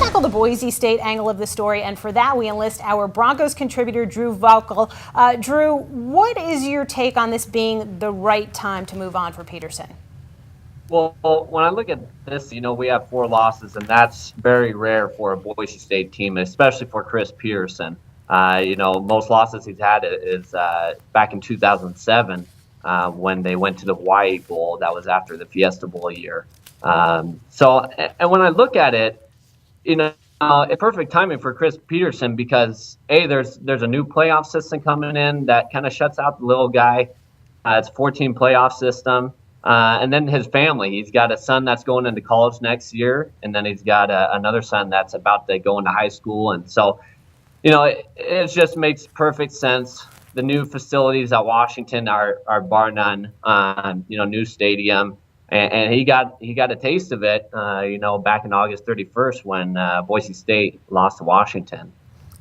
tackle the Boise State angle of the story, and for that we enlist our Broncos contributor, Drew Vachal. Drew, what is your take on this being the right time to move on for Petersen? Well, when I look at this, we have 4 losses, and that's very rare for a Boise State team, especially for Chris Petersen. Most losses he's had is back in 2007 when they went to the Hawaii Bowl. That was after the Fiesta Bowl year. And when I look at it, perfect timing for Chris Petersen because there's a new playoff system coming in that kind of shuts out the little guy. It's a 14 playoff system. And then his family, he's got a son that's going into college next year, and then he's got another son that's about to go into high school. And so, it just makes perfect sense. The new facilities at Washington are bar none, new stadium. And he got a taste of it, back in August 31st when Boise State lost to Washington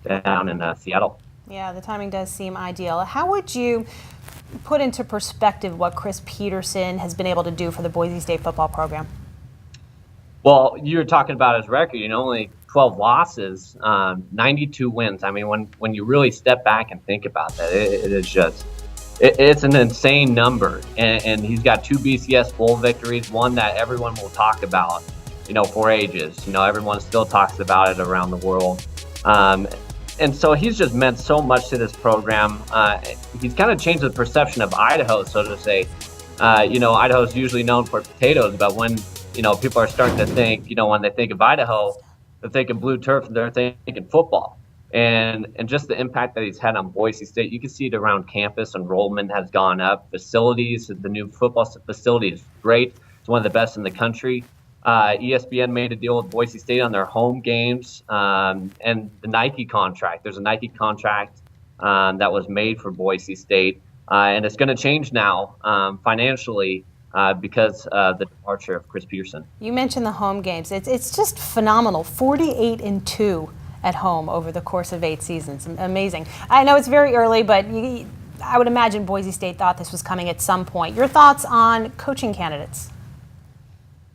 down in Seattle. Yeah, the timing does seem ideal. How would you put into perspective what Chris Petersen has been able to do for the Boise State football program? Well, you were talking about his record, only 12 losses, 92 wins. I mean, when you really step back and think about that, it is just, it's an insane number. And he's got 2 BCS bowl victories, one that everyone will talk about, for ages. Everyone still talks about it around the world. And so he's just meant so much to this program. He's kind of changed the perception of Idaho, so to say. Idaho's usually known for potatoes, but when, people are starting to think, when they think of Idaho, they're thinking blue turf, they're thinking football. And just the impact that he's had on Boise State, you can see it around campus. Enrollment has gone up. Facilities, the new football facility is great. It's one of the best in the country. ESPN made a deal with Boise State on their home games, and the Nike contract. There's a Nike contract that was made for Boise State, and it's going to change now financially because of the departure of Chris Petersen. You mentioned the home games. It's just phenomenal. 48-2 at home over the course of 8 seasons. Amazing. I know it's very early, but I would imagine Boise State thought this was coming at some point. Your thoughts on coaching candidates?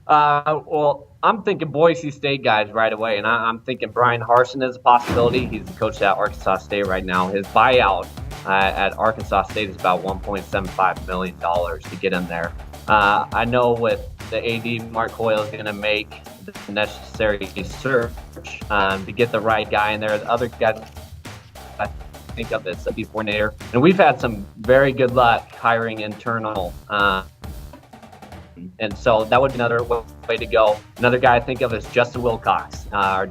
Well, I'm thinking Boise State guys right away, and I'm thinking Brian Harsin is a possibility. He's the coach at Arkansas State right now. His buyout at Arkansas State is about $1.75 million to get him there. I know with the AD, Mark Hoyle is going to make the necessary search to get the right guy in there. The other guys I think of as a defensive coordinator, and we've had some very good luck hiring internal. And so that would be another way to go. Another guy I think of is Justin Wilcox, our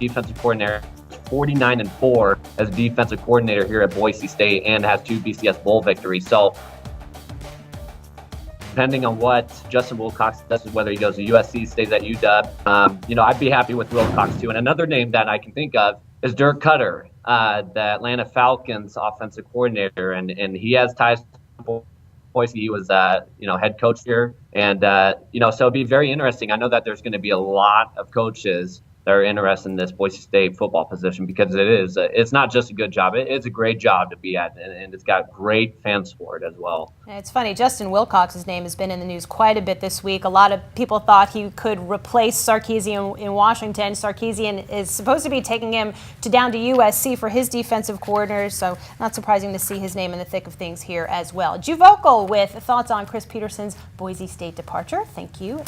defensive coordinator, 49-4 as defensive coordinator here at Boise State and has 2 BCS bowl victories. So depending on what Justin Wilcox does, whether he goes to USC, stays at UW, I'd be happy with Wilcox too. And another name that I can think of is Dirk Cutter, the Atlanta Falcons offensive coordinator, and he has ties to Boise. He was, head coach here. And, so it'd be very interesting. I know that there's going to be a lot of coaches that are interested in this Boise State football position because it's not just a good job. It's a great job to be at, and it's got great fan support as well. It's funny, Justin Wilcox's name has been in the news quite a bit this week. A lot of people thought he could replace Sarkisian in Washington. Sarkisian is supposed to be taking him down to USC for his defensive coordinator, so not surprising to see his name in the thick of things here as well. Drew Vachal with thoughts on Chris Petersen's Boise State departure. Thank you.